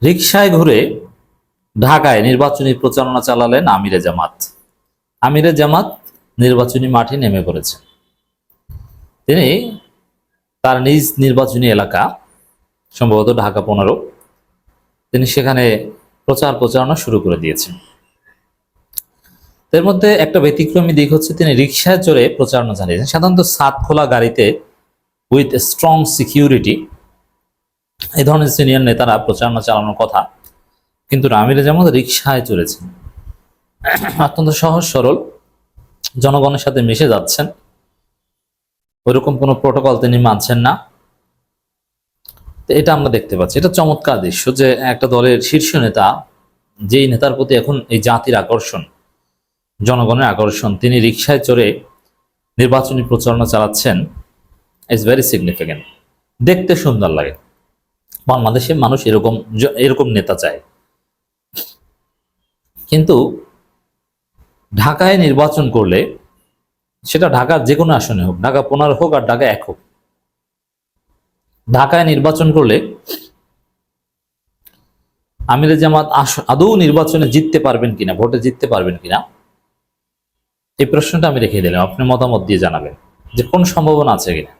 রিকশায় ঘুরে ঢাকায় নির্বাচনী প্রচারণা চালালেন আমিরে জামাত। আমিরে জামাত নির্বাচনী মাঠে নেমে পড়েছেন। তিনি তার নিজ নির্বাচনী এলাকা, সম্ভবত ঢাকা 15, তিনি সেখানে প্রচারণা শুরু করে দিয়েছেন। এর মধ্যে একটা ব্যতিক্রমী দিক হচ্ছে তিনি রিকশায় চড়ে প্রচারণা চালিয়েছেন। সাধারণত ছাদ খোলা গাড়িতে উইথ স্ট্রং সিকিউরিটি এই ধরনের সিনিয়র নেতারা প্রচারণা চালানোর কথা, কিন্তু আমিরে জামাত রিকশায় চড়েছেন। অত্যন্ত সহজ সরল, জনগণের সাথে মিশে যাচ্ছেন, ওইরকম কোনো প্রোটোকল তিনি মানছেন না। তো এটা আমরা দেখতে পাচ্ছি, এটা চমৎকার দৃশ্য যে একটা দলের শীর্ষ নেতা, যেই নেতার প্রতি এখন এই জাতির আকর্ষণ, জনগণের আকর্ষণ, তিনি রিকশায় চড়ে নির্বাচনী প্রচারণা চালাচ্ছেন। ইটস ভেরি সিগনিফিকেন্ট, দেখতে সুন্দর লাগে। বাংলাদেশে মানুষ এরকম নেতা চায়। কিন্তু ঢাকায় নির্বাচন করলে, সেটা ঢাকার যে কোনো আসনে হোক, ঢাকা 15 হোক আর ঢাকা 1 হোক, ঢাকায় নির্বাচন করলে আমিরে জামাত আদৌ নির্বাচনে জিততে পারবেন কিনা, ভোটে জিততে পারবেন কিনা, এই প্রশ্নটা আমি রেখে দিলাম। আপনি মতামত দিয়ে জানাবেন যে কোন সম্ভাবনা আছে কিনা।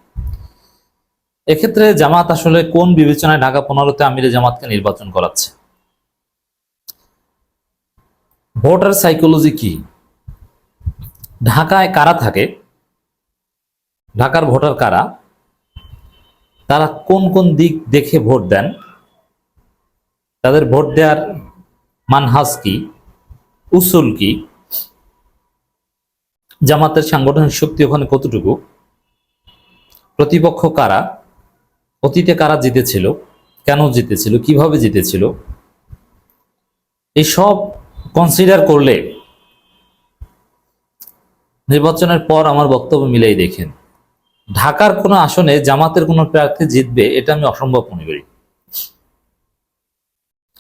এক্ষেত্রে জামাত আসলে কোন বিবেচনায় ঢাকা 15-তে আমিরে জামাতকে নির্বাচন করাচ্ছে? ভোটার সাইকোলজি কি? ঢাকায় কারা থাকে, ঢাকার ভোটার কারা, তারা কোন কোন দিক দেখে ভোট দেন, তাদের ভোট দেওয়ার মানহাজ কি, উসুল কি, জামাতের সাংগঠনিক শক্তি ওখানে কতটুকু, প্রতিপক্ষ কারা, অতীতে কারা জিতেছিল, কেন জিতেছিল, কিভাবে জিতেছিল, এই সব কনসিডার করলে নির্বাচনের পর আমার বক্তব্য মিলেই দেখেন, ঢাকার কোনো আসনে জামাতের কোনো প্রার্থী জিতবে এটা আমি অসম্ভব মনে করি।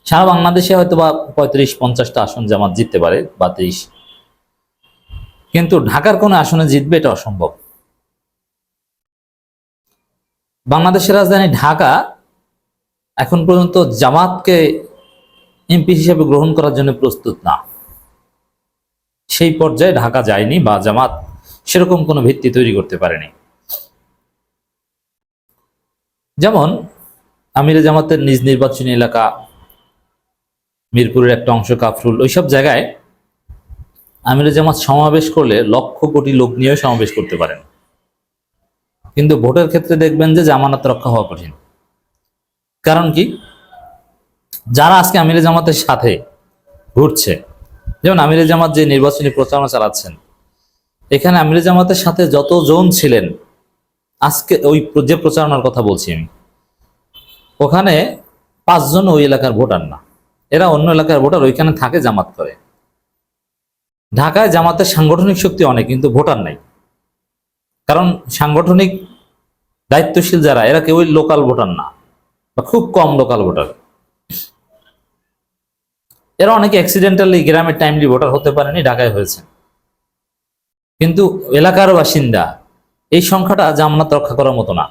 সারা বাংলাদেশে হয়তো বা 35-50টা আসন জামাত জিততে পারে বা 30, কিন্তু ঢাকার কোনো আসনে জিতবে এটা অসম্ভব। বাংলাদেশের রাজধানী ঢাকা এখন পর্যন্ত জামাতকে এমপি হিসেবে গ্রহণ করার জন্য প্রস্তুত না। সেই পর্যায়ে ঢাকা যায়নি বা জামাত সেরকম কোনো ভিত্তি তৈরি করতে পারেনি। যেমন আমিরে জামাতের নিজ নির্বাচনী এলাকা মিরপুরের একটা অংশ, কাফরুল, ওইসব জায়গায় আমিরে জামাত সমাবেশ করলে লক্ষ কোটি লোক নিয়েও সমাবেশ করতে পারেন, কিন্তু ভোটের ক্ষেত্রে দেখবেন যে জামানত রক্ষা হওয়া কঠিন। কারণ কি? যারা আজকে আমিরে জামাতের সাথে ঘুরছে, যেমন আমিরে জামাত যে নির্বাচনী প্রচারণা চালাচ্ছেন, এখানে আমিরে জামাতের সাথে যতজন ছিলেন, আজকে ওই যে প্রচারণার কথা বলছি আমি, ওখানে 5 জন ওই এলাকার ভোটার না, এরা অন্য এলাকার ভোটার, ওইখানে থাকে, জামাত করে। ঢাকায় জামাতের সাংগঠনিক শক্তি অনেক, কিন্তু ভোটার নাই। কারণ সাংগঠনিক দায়িত্বশীল যারা, এরা কেউই লোকাল ভোটার না, বা খুব কম লোকাল ভোটার। এরা অনেকে অ্যাক্সিডেন্টালি গ্রামের টাইমলি ভোটার হতে পারেনি, ঢাকায় হয়েছে, কিন্তু এলাকার বাসিন্দা, এই সংখ্যাটা জামানত রক্ষা করার মতো না।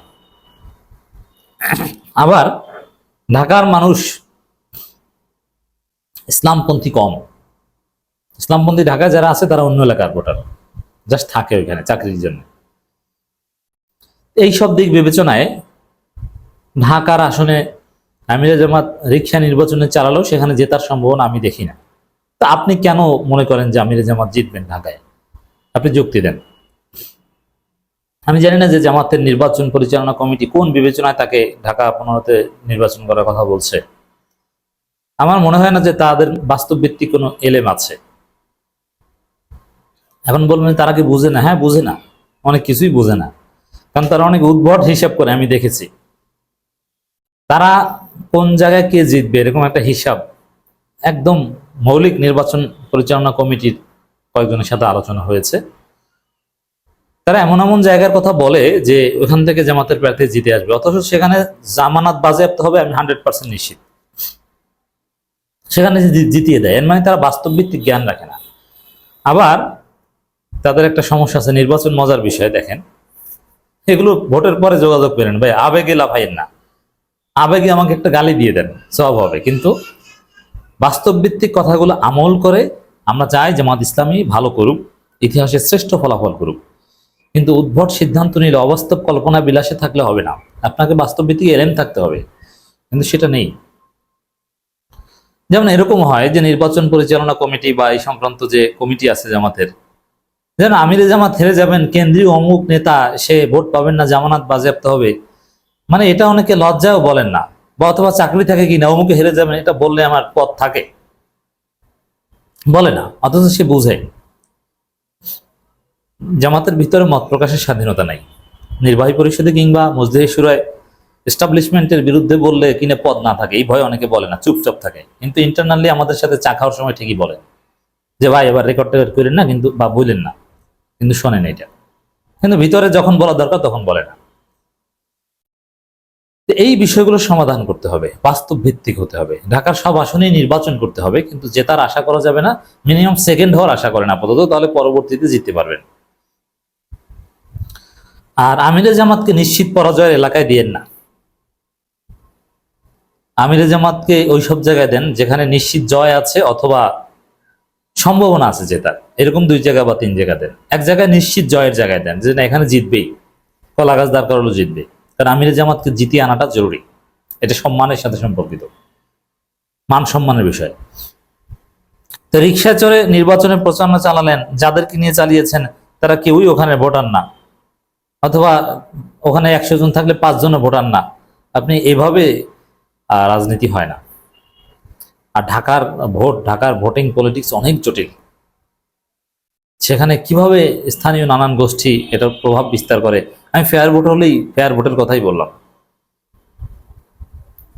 আবার ঢাকার মানুষ ইসলামপন্থী কম, ইসলামপন্থী ঢাকায় যারা আছে তারা অন্য এলাকার ভোটার, জাস্ট থাকে ওইখানে চাকরির জন্য। এই সব দিক বিবেচনায় ঢাকার আসনে আমিরে জামাত রিকশা নির্বাচনে চালালেও সেখানে জেতার সম্ভাবনা আমি দেখি না। তা আপনি কেন মনে করেন যে আমিরে জামাত জিতবেন ঢাকায়? আপনি যুক্তি দেন। আমি জানি না যে জামাতের নির্বাচন পরিচালনা কমিটি কোন বিবেচনায় তাকে ঢাকা 15-তে নির্বাচন করার কথা বলছে। আমার মনে হয় না যে তাদের বাস্তব ভিত্তিক কোনো এলেম আছে। এখন বলবেন তারা কি বুঝে না? হ্যাঁ, বুঝে না, অনেক কিছুই বুঝে না, কারণ তারা অনেক উদ্ভট হিসাব করে, আমি দেখেছি। তারা কোন জায়গায় কে জিতবে এরকম একটা হিসাব একদম মৌলিক নির্বাচন পরিচালনা কমিটির কয়েকজনের সাথে আলোচনা হয়েছে। তারা এমন এমন জায়গার কথা বলে যে ওখান থেকে জামাতের প্রার্থী জিতে আসবে, অথচ সেখানে জামানত বাজেয়াপ্ত হবে, আমি 100% নিশ্চিত। সেখানে জিতিয়ে দেয়, এর মানে তারা বাস্তব ভিত্তিক জ্ঞান রাখে না। আবার তাদের একটা সমস্যা আছে, নির্বাচন মজার বিষয় দেখেন, এগুলো ভোটের পরে যোগাযোগ করেন ভাই, আবেগে লাফাইন না। আবেগে আমাকে একটা গালি দিয়ে দেন, সব হবে। কিন্তু বাস্তব ভিত্তিক কথাগুলো আমল করে আমরা চাই জামাত ইসলামী ভালো করুক, ইতিহাসের শ্রেষ্ঠ ফলাফল করুক। কিন্তু উদ্ভট সিদ্ধান্ত নিলে, অবাস্তব কল্পনা বিলাসে থাকলে হবে না। আপনাকে বাস্তব ভিত্তিক এলেম থাকতে হবে, কিন্তু সেটা নেই। যেমন এরকম হয় যে নির্বাচন পরিচালনা কমিটি বা এই সংক্রান্ত যে কমিটি আছে জামাতের, যেন আমিরে জামাত হেরে যাবেন, কেন্দ্রীয় অমুক নেতা সে ভোট পাবেন না, জামানাত বাজেয়াপ্ত হবে, মানে এটা অনেকে লজ্জাও বলেন না। বা অথবা চাকরি থাকে কিনা, অমুকে হেরে যাবেন এটা বললে আমার পদ থাকে, বলে না। অথচ সে বুঝে জামাতের ভিতরে মত প্রকাশের স্বাধীনতা নাই। নির্বাহী পরিষদে কিংবা মজলিসে শুরায় এস্টাবলিশমেন্টের বিরুদ্ধে বললে কিনে পদ না থাকে, এই ভয়ে অনেকে বলে না, চুপচাপ থাকে। কিন্তু ইন্টারনালি আমাদের সাথে চা খাওয়ার সময় ঠিকই বলেন যে ভাই এবার রেকর্ড টেকর্ড করেন না, কিন্তু বা বললেন না, কিন্তু শোনেন এটা। কিন্তু ভিতরে যখন বলা দরকার তখন বলে না। এই বিষয়গুলো সমাধান করতে হবে, বাস্তব ভিত্তিক হতে হবে। ঢাকার সব আসনেই নির্বাচন করতে হবে, কিন্তু জেতার আশা করা যাবে না। মিনিমাম সেকেন্ড হওয়ার আশা করেন আপাতত, তাহলে পরবর্তীতে জিততে পারবেন। আর আমিরে জামাতকে নিশ্চিত পরাজয়ের এলাকায় দিয়েন না। আমিরে জামাতকে ওই সব জায়গায় দেন যেখানে নিশ্চিত জয় আছে অথবা সম্ভাবনা আছে জেতার, এরকম 2 জায়গা বা 3 জায়গা দেন। এক জায়গায় নিশ্চিত জয়ের জায়গায় দেন, যে না এখানে জিতবেই, কলা গাছ দাঁড় করালো জিতবে। কারণ আমিরে জামাতকে জিতিয়ে আনাটা জরুরি, এটা সম্মানের সাথে সম্পর্কিত, মান সম্মানের বিষয়। তো রিক্সা চড়ে নির্বাচনের প্রচারণা চালালেন, যাদেরকে নিয়ে চালিয়েছেন তারা কেউই ওখানে ভোটার না, অথবা ওখানে 100 জন থাকলে 5 জনও ভোটার না। আপনি এভাবে রাজনীতি হয় না। আর ঢাকার ভোটিং পলিটিক্স অনেক জটিল। সেখানে কিভাবে স্থানীয় নানান গোষ্ঠী এটার প্রভাব বিস্তার করে। আমি ফেয়ার ভোট হলেই ফেয়ার ভোটের কথাই বললাম।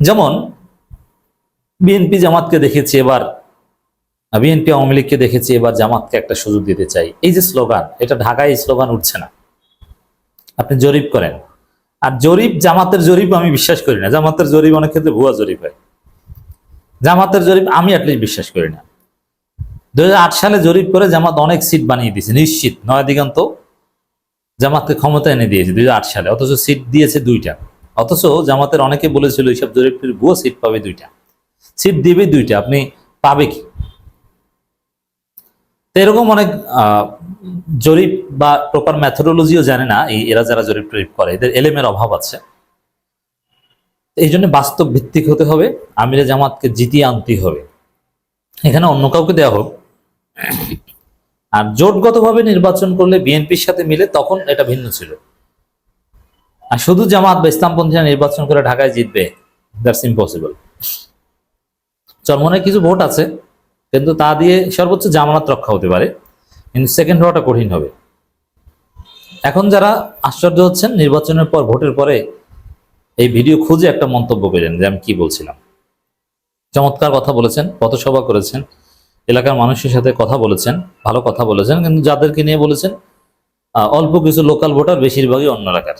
যেমন বিএনপি জামাতকে দেখেছি এবার, বিএনপি আওয়ামী লীগকে দেখেছি, এবার জামাতকে একটা সুযোগ দিতে চাই। এই যে স্লোগান, এটা ঢাকায় স্লোগান উঠছে না। আপনি জরিপ করেন, আর জামাতের জরিপ আমি বিশ্বাস করি না। জামাতের জরিপ অনেক ক্ষেত্রে ভুয়া জরিপ হয়। জামাতের জরিপ আমি অ্যাটলিস্ট বিশ্বাস করি না। 2008 সালে জরিপ করে জামাত অনেক সিট বানিয়ে দিয়েছে, নিশ্চিত। নয়া দিগন্ত জামাতকে ক্ষমতা এনে দিয়েছে 2008 সালে, অথচ সিট দিয়েছে 2টা। অথচ জামাতের অনেকে বলেছিল এইসব জরিপ ভুয়া, সিট পাবে 2টা, সিট দিবে 2টা, আপনি পাবে কি? তো এরকম অনেক জরিপ বা প্রপার ম্যাথোডোলজিও জানে না এরা যারা জরিপ টরিপ করে, এদের এলেমের অভাব আছে। এই জন্য বাস্তব ভিত্তিক হতে হবে, আমিরে জামাতকে জিতিয়ে আনতে হবে, এখানে অন্য কাউকে দেওয়া হোক। আর জোটগতভাবে নির্বাচন করলে বিএনপির সাথে মিলে, তখন এটা ভিন্ন ছিল। আর শুধু জামাত বা ইসলামপন্থীরা নির্বাচন করে ঢাকায় জিতবে, দ্যাটস ইম্পসিবল। চরমনে কিছু ভোট আছে, কিন্তু তা দিয়ে সর্বোচ্চ জামানত রক্ষা হতে পারে, কিন্তু সেকেন্ড হওয়াটা কঠিন হবে। এখন যারা আশ্চর্য হচ্ছেন, নির্বাচনের পর ভোটের পরে এই ভিডিও খুঁজে একটা মন্তব্য করেন যে আমি কি বলছিলাম। চমৎকার কথা বলেছেন, পথসভা করেছেন, এলাকার মানুষের সাথে কথা বলেছেন, ভালো কথা বলেছেন, কিন্তু যাদেরকে নিয়ে বলেছেন অল্প কিছু লোকাল ভোটার, বেশিরভাগই অন্য এলাকার।